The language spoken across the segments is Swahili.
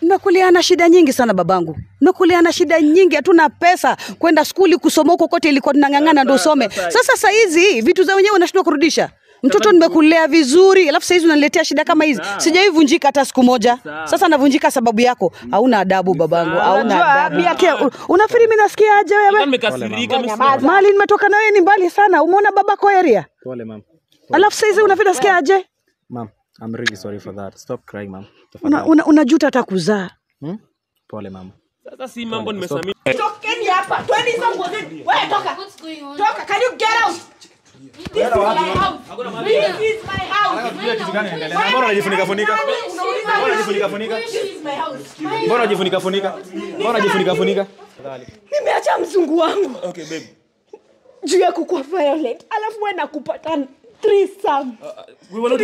Tumekuliana shida nyingi sana babangu. Tumekuliana shida nyingi, hatuna pesa kwenda skuli kusoma huko kote ilikuwa tunangangana ndio usome. Sasa hizi vitu za wenyewe unashindwa kurudisha. Mtoto nimekulea vizuri, alafu hizi unaniletea shida kama hizi. Sijawahi vunjika hata siku moja. Sasa navunjika sababu yako. Hauna adabu babangu, hauna adabu. Yake unafikiri mimi nasikia aje wewe? Nimekasirika Mali nimetoka na wewe ni mbali sana. Umeona babako area? Pole ma'am. Alafu hizi unafikiri nasikia aje? Ma'am, I'm really sorry for that. Stop crying ma'am. Unajuta hata kuzaa. Pole ma'am. Sasa si mambo nimesamia. Tokeni hapa. 20 somebody. Wewe toka. What's going on? Toka, can you get out? This is my house. This is my house. Mbona unajifunika funika? Mbona unajifunika funika? This is my house. Mbona unajifunika funika? Mbona unajifunika funika? Nimeacha mzungu wangu. Okay babe. Juu ya kukuwa violent. Alafu wewe nakupata threesome. We were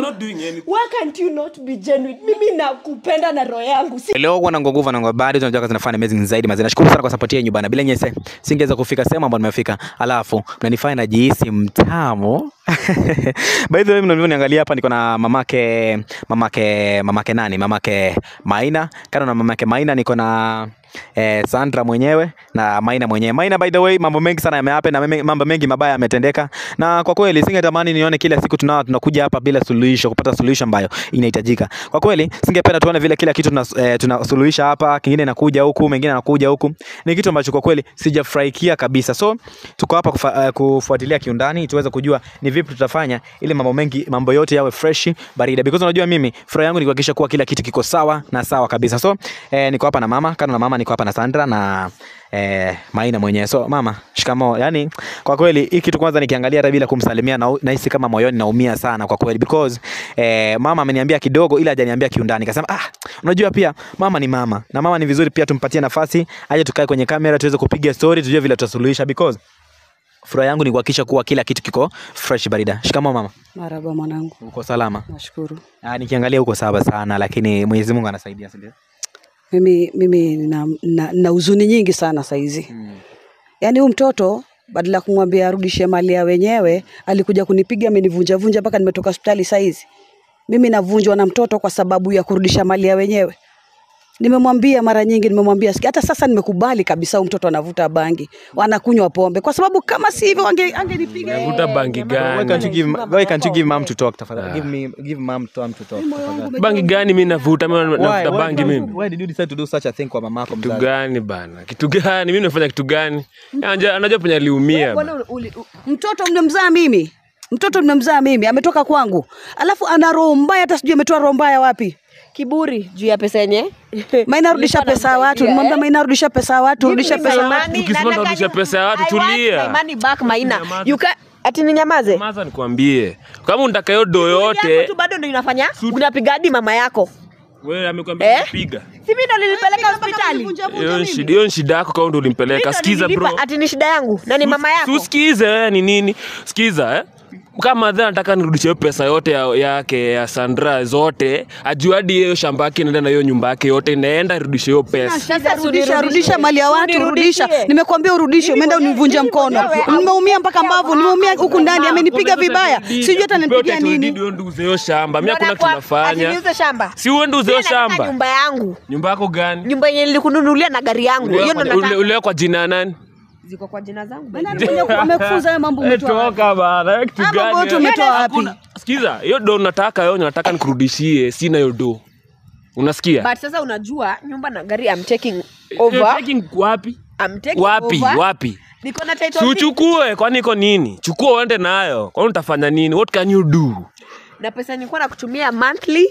not doing anything. Why can't you not be genuine? Mimi nakupenda na roho yangu. Leo kwa nguvu na ngobadi tunajua kazi zinafanya amazing zaidi mazina. Nashukuru sana kwa support yenu bana. Bila nyinyi singeweza kufika sema ambapo nimefika. Alafu mnanifanya najihisi mtamu. By the way mnaniangalia hapa niko na mamake nani? Mamake Maina. Kana na mamake Maina niko na Sandra mwenyewe na Maina mwenyewe. Maina by the way mambo mengi sana yamehappen na mambo mengi mabaya yametendeka. Na kwa kweli singetamani nione kila siku tunakuja hapa bila suluhisho, kupata solution ambayo inahitajika. Kwa kweli singependa tuone vile kila kitu tunasuluhisha hapa, kingine inakuja huku, mengine anakuja huku. Ni kitu ambacho kwa kweli sijafurahikia kabisa. So tuko hapa kufuatilia kiundani tuweze kujua ni vipi tutafanya ili mambo yote yawe fresh barida, because unajua mimi furaha yangu ni kuhakikisha kuwa kila kitu kiko sawa na sawa kabisa. So niko hapa na mama, kana na mama niko hapa na Sandra na Maina mwenyewe. So mama, shikamoo. Yani kwa kweli hiki kitu kwanza nikiangalia hata bila kumsalimia nahisi kama moyoni naumia sana kwa kweli, because mama ameniambia kidogo ila hajaniambia kiundani. Nikasema unajua pia mama ni mama na mama ni vizuri pia tumpatie nafasi aje tukae kwenye kamera tuweze kupiga story tujue vile tutasuluhisha, because furaha yangu ni kuhakikisha kuwa kila kitu kiko fresh barida. Shikamoo mama. Marhaba mwanangu. Uko salama? Nashukuru. Nikiangalia uko sawa sana, lakini Mwenyezi Mungu anasaidia sasa. Mimi na huzuni nyingi sana saa hizi. Yaani huyu mtoto badala kumwambia arudishe mali ya wenyewe alikuja kunipiga, amenivunja mpaka nimetoka hospitali saa hizi. Mimi navunjwa na mtoto kwa sababu ya kurudisha mali ya wenyewe. Nimemwambia mara nyingi, nimemwambia hata sasa nimekubali kabisa huyu mtoto anavuta bangi, wanakunywa pombe, kwa sababu kama si hivyo angenipiga. Anavuta bangi gani? Why can't you give mom to talk tafadhali? Give mom time to talk tafadhali. Bangi gani mimi navuta? Mimi navuta bangi mimi. Why did you decide to do such a thing kwa mamako mzazi? Kitu gani bana? Kitu gani? Mimi nimefanya kitu gani? Anajua penye aliumia. Mtoto mnemzaa mimi. Mtoto mnemzaa mimi ametoka kwangu. Alafu ana roho mbaya, hata sijui ametoa roho mbaya wapi. Kiburi juu ya pesa yenye. Maina rudisha pesa watu. Nimwambia Maina rudisha pesa watu, rudisha pesa watu. Tukisema rudisha pesa ya watu tulia. Money back Maina. You can ati ninyamaze. Nyamaza nikwambie. Kama unataka hiyo do yote, tu bado ndio inafanya. Unapiga hadi mama yako. Wewe amekwambia kupiga. Si mimi ndo nilipeleka hospitali. Hiyo shida yako kama ndo ulimpeleka. Sikiza bro. Ati ni shida yangu na ni mama yako. Usikize wewe ni nini? Sikiza kama madha nataka nirudishe pesa yote yake ya Sandra zote, ajue hadi hiyo shamba yake inaenda na hiyo nyumba yake yote inaenda, rudishe hiyo pesa. Sasa rudisha mali ya watu, rudisha. Nimekwambia urudishe, umeenda univunja mkono. Nimeumia mpaka mbavu, nimeumia huku ndani, amenipiga vibaya. Sijui hata nipigia nini. Ndio nduze hiyo shamba. Mimi hakuna tunafanya. Ati shamba. Si uende uze hiyo shamba. Nyumba yangu. Nyumba yako gani? Nyumba yenye nilikununulia na gari yangu. Hiyo ndo nataka. Ule kwa jina nani? Ziko kwa jina zangu. Amekufunza hayo mambo umetoa. Toka bana, kitu gani? Mambo yote umetoa wapi? Sikiza, hiyo do nataka nikurudishie, sina hiyo do. Unasikia? But sasa unajua nyumba na gari I'm taking over. You're taking wapi? I'm taking over. Wapi? Niko na title. Uchukue, kwani iko nini? Chukua uende nayo. Kwani utafanya nini? What can you do? Na pesa nilikuwa nakutumia monthly.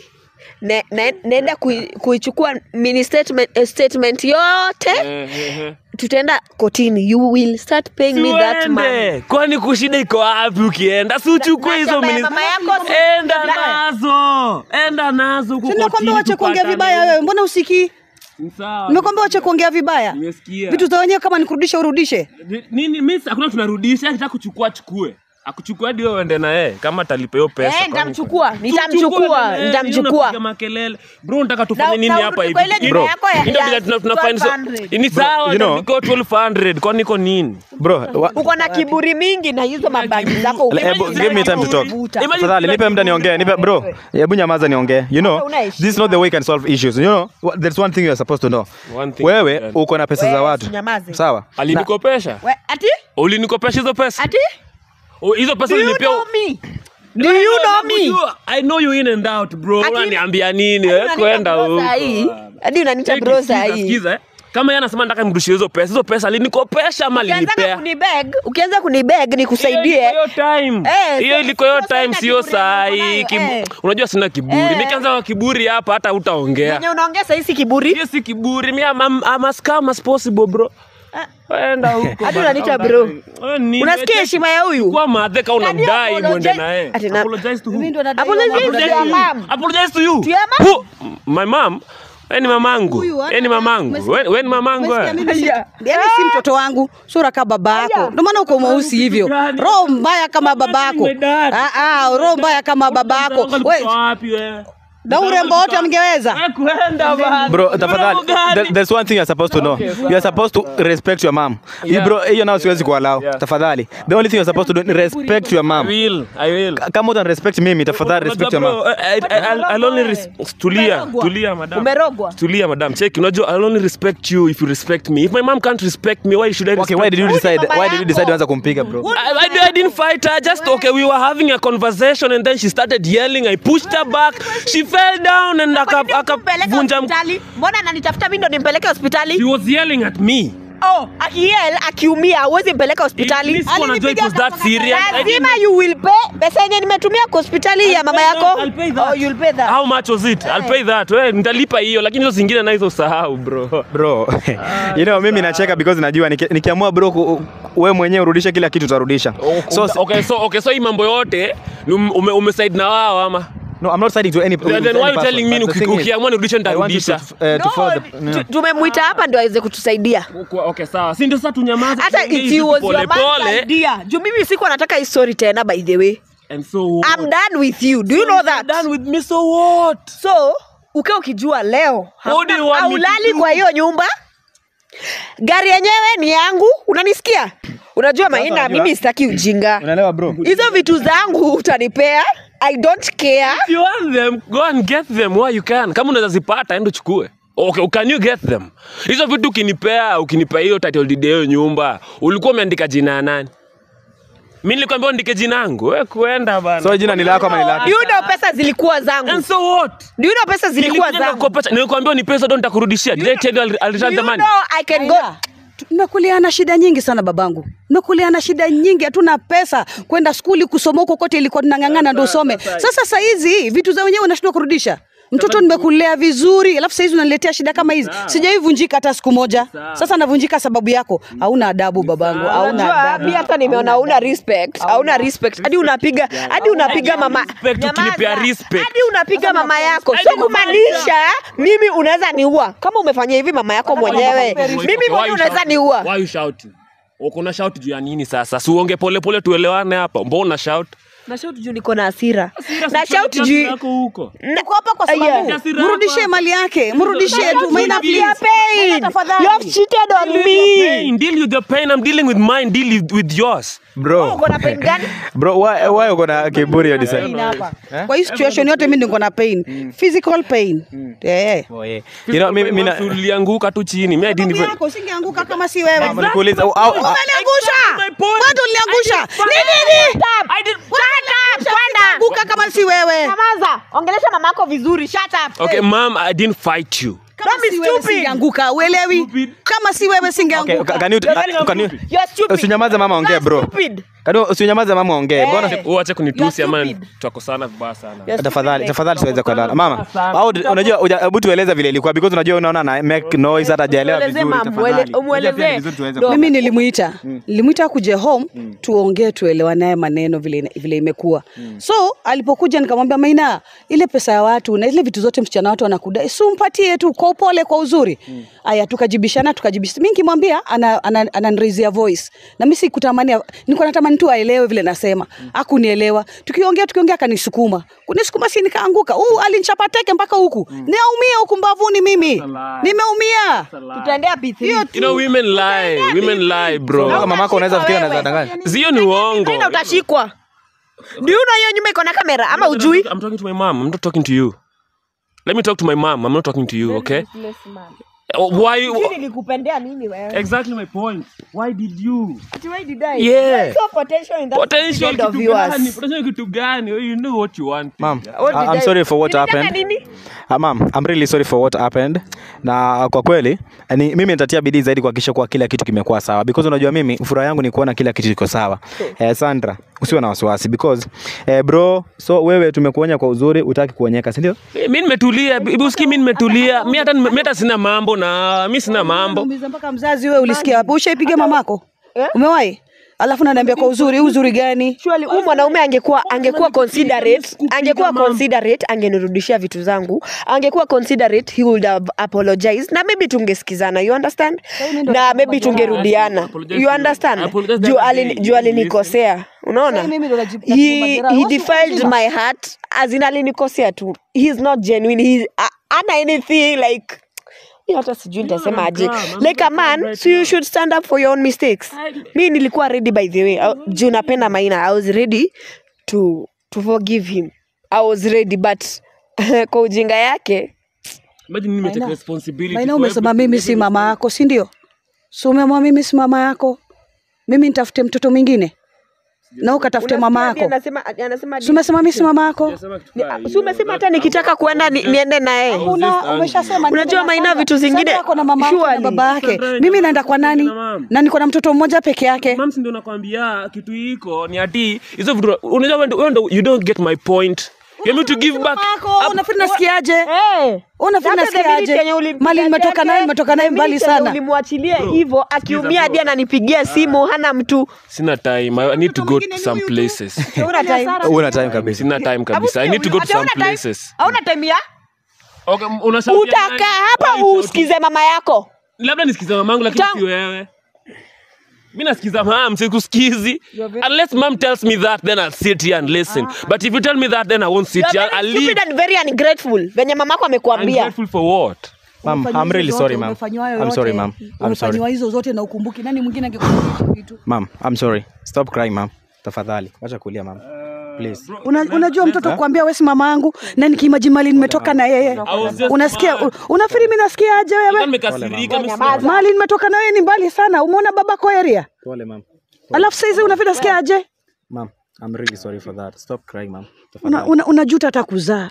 Naenda kuichukua mini statement yote. Tutaenda kotini. You will start paying me that money. Kwani kushida iko wapi ukienda? Si uchukue hizo mini. Enda nazo huko kotini. Sina waache kuongea vibaya wewe. Mbona usikii? Sawa. Nimekwambia waache kuongea vibaya. Nimesikia. Vitu za wenyewe kama nikurudishe urudishe. Nini mimi hakuna tunarudisha, nataka kuchukua chukue. Akuchukua hadi wewe uende na yeye kama atalipa hiyo pesa. Nitamchukua. Piga makelele. Bro nataka tufanye nini hapa hivi? Bro. Ndio tunafanya ni sawa niko 1200 kwa niko nini? Bro, uko na kiburi mingi na hizo mabagi zako. Give me time to talk. Tafadhali nipe muda niongee. Nipe bro. Hebu nyamaza niongee. You know, this is not the way you can solve issues. You know, there's one thing you are supposed to know. Wewe uko na pesa za watu. Sawa? Alinikopesha? Ati? Ulinikopesha hizo pesa? Ati? Hizo pesa nilipia. Do you know me? I know you in and out, bro. Unaniambia nini? Kwenda huko. Hadi unaniita bro sahi. Sikiza. Kama yeye anasema nataka nimrudishie hizo pesa alinikopesha ama alinipea. Ukianza kunibeg nikusaidie. Hiyo time. Hiyo ilikuwa hiyo time sio sahi. Unajua sina kiburi. Nikianza kwa kiburi hapa hata utaongea. Mwenye unaongea sasa si kiburi? Hiyo si kiburi. Mimi I'm as calm as possible, bro. Enda huko. Hadi unaniita bro. Unasikia heshima ya huyu? Kwa madheka unamdai muende na yeye. Apologize to who? Apologize to you. Who? My mom? Wewe ni mamangu. Wewe ni mamangu. Wewe ni mamangu. Yaani si mtoto wangu, sura kama babako. Ndio maana uko mweusi hivyo. Roho mbaya kama babako. Roho mbaya kama babako. Wewe wapi wewe? Na urembo wote amngeweza. Bro, tafadhali, there's one thing you're supposed to know. You're supposed to respect your mom. You bro, hiyo nao siwezi kuallow. Tafadhali. The only thing you're supposed to do is respect your mom. I will. Kama uta respect mimi, tafadhali respect your mom. I'll only tulia madam. Umerogwa. Tulia madam. Check, unajua I'll only respect you if you respect me. If my mom can't respect me, why should I respect? Okay, why did you decide uanza kumpiga bro? I didn't fight her. Just okay, we were having a conversation and then she started yelling. I pushed her back. She fell down and akavunja. Mbona ananitafuta mimi ndo nimpeleke hospitali? She was yelling at me. Akiumia uwezi mpeleka hospitali. It was that serious. Lazima you will pay. Pesa yenye nimetumia kwa hospitali ya mama yako. You'll pay that. How much was it? I'll pay that. Wewe nitalipa hiyo lakini hizo zingine na hizo sahau bro. You know mimi nacheka because najua nikiamua bro wewe mwenyewe urudishe kila kitu utarudisha. So hii mambo yote umeside na wao ama? No, I'm not siding to any. Then why you telling me ukiamua nirudishe nitarudisha? Tumemuita hapa ndio aweze kutusaidia. Okay, sawa. Si ndio sasa tunyamaze. Hata it was your man's idea. Juu mimi siko nataka hii story tena by the way. And so what? I'm done with you. Do you know that? Done with me, so what? So, ukijua leo haulali kwa hiyo nyumba. Gari yenyewe ni yangu, unanisikia? Unajua Maina, mimi sitaki ujinga. Unaelewa bro? Hizo vitu zangu utanipea. I don't care. If you want them, go and get them where you can. Kama unaweza zipata enda chukue. Okay, can you get them? Hizo vitu ukinipa hiyo title deed hiyo nyumba, ulikuwa umeandika jina nani? Mimi nilikwambia uandike jina langu. Wewe kwenda bana. So jina ni lako ama ni lako? You know pesa zilikuwa zangu. And so what? Do you know pesa zilikuwa zangu? Nilikwambia ni pesa ndo nitakurudishia. Did I tell you I'll return the money? You know I can go. Nimekuliana shida nyingi sana babangu. Nimekuliana shida nyingi, hatuna pesa kwenda skuli kusoma huko kote, ilikuwa tunang'ang'ana ndio usome. Sasa hizi vitu za wenyewe unashindwa kurudisha. Mtoto nimekulea vizuri, alafu sasa hizi unaniletea shida kama hizi. Sijaivunjika hata siku moja. Sasa navunjika sababu yako. Hauna adabu babangu, hauna adabu. Mimi hata nimeona hauna respect. Hauna respect. Hadi unapiga mama. Ukinipea respect. Hadi unapiga mama yako. Sio kumaanisha mimi unaweza niua. Kama umefanya hivi mama yako mwenyewe. Mimi mwenyewe unaweza niua. Why you shouting? Uko shout juu ya nini sasa? Si uonge pole tuelewane hapa. Mbona shout? Na shout juu niko na hasira. Na shout juu yako huko. Niko hapa kwa sababu mrudishie mali yake. Mrudishie tu. Maina please. You have cheated on me. Deal with the pain. I'm dealing with mine. Deal with yours. Bro. Uko na pain gani? Bro, why uko na kiburi ya design? Kwa hii situation yote mimi niko na pain. Physical pain. You know mimi nilianguka tu chini. Mimi didn't even. Usingeanguka kama si wewe. Nikuuliza Umeniangusha. Bado uliangusha. Nini? I did. Anguka kama si wewe. Nyamaza. Ongelesha mamako vizuri. Shut up. Okay, mom, I didn't fight you. Kama si wewe singeanguka, uelewi? Kama si wewe singeanguka. Okay, can you You're stupid. Usinyamaze mama ongea bro. Usinyamaze mama ongea. Mbona uache kunitusi ama tutakosana vibaya sana. Tafadhali siweze kuelewana. Mama, au unajua hebu tueleza vile ilikuwa because unajua unaona na make noise hata hajaelewa vizuri tafadhali. Umueleze. Mimi nilimuita kuje home tuongee tuelewane naye maneno vile imekuwa. So alipokuja nikamwambia Maina, ile pesa ya watu na ile vitu zote msichana watu wanakudai, umpatie tu kwa upole kwa uzuri. Aya tukajibishana. Mimi nikimwambia ananiraise voice. Na mimi sikutamani, niko natamani natamani tu aelewe vile nasema. Hakunielewa. Tukiongea akanisukuma. Kunisukuma si nikaanguka. Alinichapa teke mpaka huku. Nimeumia huku mbavuni mimi. Nimeumia. Tutaendea P3. You know, women lie bro. Kama mamako unaweza fikiri anaweza danganya. Sio ni uongo. Ndio utashikwa. Do you know hiyo nyuma iko na kamera ama ujui? I'm talking to my mom. I'm not talking to you. Let me talk to my mom. I'm not talking to you, okay? Why? Nilikupendea nini wewe? Exactly my point. Why did you? Why did I? Yeah. So potential in that Potential field of kitu viewers. gani? Potential kitu gani? You know what you want. Ma'am, What did I'm I- sorry for what Nilitaka happened. nini? Ma'am, I'm really sorry for what happened. Na kwa kweli, mimi nitatia bidii zaidi kuhakikisha kwa kila kitu kimekuwa sawa because unajua mimi furaha yangu ni kuona kila kitu kiko sawa. Sandra, usiwe na wasiwasi because bro, so wewe tumekuonya kwa uzuri, utaki kuonyeka, si ndio? Mimi nimetulia, usikii mimi nimetulia. Mimi hata sina mambo na mimi sina mambo. Umiza mpaka mzazi wewe ulisikia hapo ushaipiga mamako? Umewahi? Alafu unaniambia kwa uzuri gani? Surely huyu mwanaume angekuwa considerate angenirudishia vitu zangu. Angekuwa considerate he would have apologized na maybe tungesikizana, you understand? Na maybe tungerudiana. You understand? Juu alinikosea. Unaona? He defiled my heart as in alinikosea tu. He's not genuine. He's ana anything like hata sijui nitasema aje. Like a man, so you should stand up for your own mistakes. Mimi nilikuwa ready by the way. Juu napenda Maina. I was ready to forgive him. I was ready but kwa ujinga yake. Imagine mimi take responsibility. Maina umesema mimi si mama yako, si ndio? So umemwambia mimi si mama yako. Mimi nitafute mtoto mwingine. Na ukatafute mama yako. Anasema Umesema mimi si mama yako. si umesema hata nikitaka kuenda niende na yeye. Umeshasema Unajua Maina vitu zingine yako na mama yako na baba yake. Mimi naenda kwa nani? Na niko na mtoto mmoja peke yake. Mama ndio nakwambia kitu hiko ni ati hizo vitu unajua wewe you don't get my point. You need to give back. Unafikiri nasikiaje? Unafikiri nasikiaje? Mali nimetoka naye mbali sana. Ulimwachilia hivyo akiumia hadi ananipigia simu hana mtu. Sina time. I need to go to some places. Una time kabisa. Sina time kabisa. I need to go to some places. Hauna time ya? Okay, unashauri. Utaka hapa usikize mama yako. Labda nisikize mamangu lakini si wewe. Mimi nasikiza mama, sikusikizi. Unless mom tells me that, then I'll sit here and listen. But if you tell me that, then I won't sit here. I'll leave. Stupid and very ungrateful. Venye mamako amekuambia. Ungrateful for what? Ma'am, I'm really sorry, ma'am. I'm sorry, ma'am. I'm sorry. Umefanywa hizo zote na ukumbuki nani mwingine angekuambia vitu? Ma'am, I'm sorry. Stop crying, ma'am. Tafadhali, acha kulia, ma'am. Please. Unajua mtoto kuambia wewe si mama yangu na nikiimagine mali nimetoka na yeye. Unasikia? Unafikiri mimi nasikia aje wewe? Nimekasirika Mali nimetoka na yeye ni mbali sana. Umeona babako area? Pole, ma'am. Alafu sasa unafikiri nasikia aje? Ma'am, I'm really sorry for that. Stop crying, ma'am. Tafadhali. Unajuta hata kuzaa.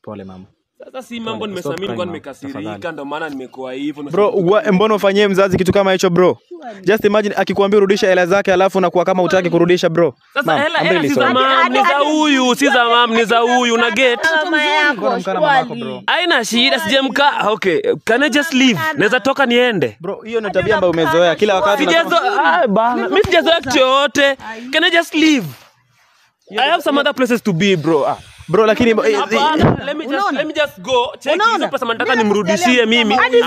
Pole, ma'am. Sasa si mambo nimesamini nilikuwa nimekasirika ndio maana nimekuwa hivyo. Bro, mbona ufanyie mzazi kitu kama hicho bro? Just imagine akikwambia rudisha hela zake alafu unakuwa kama utaki kurudisha bro. Sasa hela si za mam, ni za huyu, si za mam, ni za huyu na get. Mama yako bro. Haina shida sijamka. Okay, can I just leave? Naweza toka niende. Bro, hiyo ni tabia ambayo umezoea kila wakati. Bana, mimi sijazoea kitu yote. Can I just leave? I have some other places to be, bro. Bro, lakini let me just go. Check hizo pesa nataka nimrudishie mimi. Mimi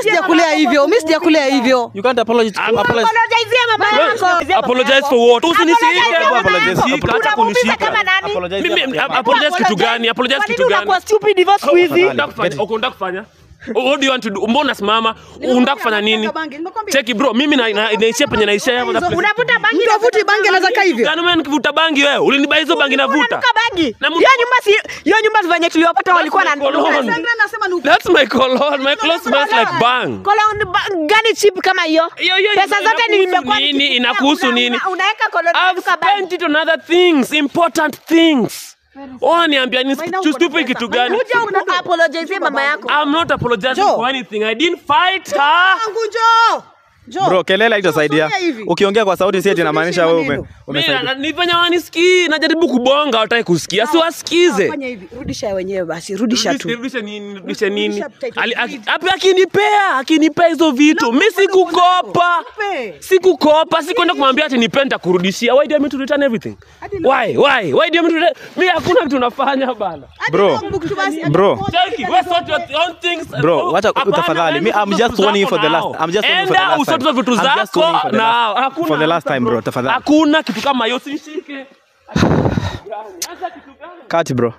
sijakulea hivyo. you can't apologize. apologize mama yako. Apologize for what? Usinishike. Acha kunishika. Mimi apologize kitu gani? Apologize kitu gani? Unakuwa stupid divorce siku hizi. Unataka kufanya? What do you want to do? Mbona simama? Unataka kufanya nini? Cheki bro, mimi naishia penye naishia hapo. Unavuta bangi. Mtu avuti bangi anaweza kaa hivyo. Gani wewe nikivuta bangi wewe? Ulinibai hizo bangi navuta. Unavuta bangi. Hiyo nyumba zenye tuliopata walikuwa na That's my cologne. My clothes smells like bang. cologne gani cheap kama hiyo? Pesa zote nimekuwa nini inakuhusu nini? Unaweka cologne I've spent it on other things, important things. Niambia ni stupid kitu gani? Kuja apologize mama yako. I'm not apologizing for anything. I didn't fight her. Bro, kelele haitasaidia. Ukiongea kwa sauti si eti inamaanisha wewe umesaidia. Nifanya wanisikii, najaribu kubonga wataki kusikia. Si wasikize. Fanya hivi, rudisha wenyewe basi, rudisha tu. Rudisha nini? Akinipea hizo vitu. Mimi sikukopa. Sikwenda kumwambia ati nipenda kurudishia. Why do you want me to return everything? Why do you want me to return? Mimi hakuna kitu nafanya bana. Bro. Jackie, we sort your own things. Bro, wacha tafadhali. I'm just warning you for the last. I'm just warning you for the last time. Sort hizo vitu I'm just zako waiting for the na last- hakuna. for the last time, bro, tafadhali. Hakuna kitu kama hiyo, usishike. Acha kitu gani? Cut bro.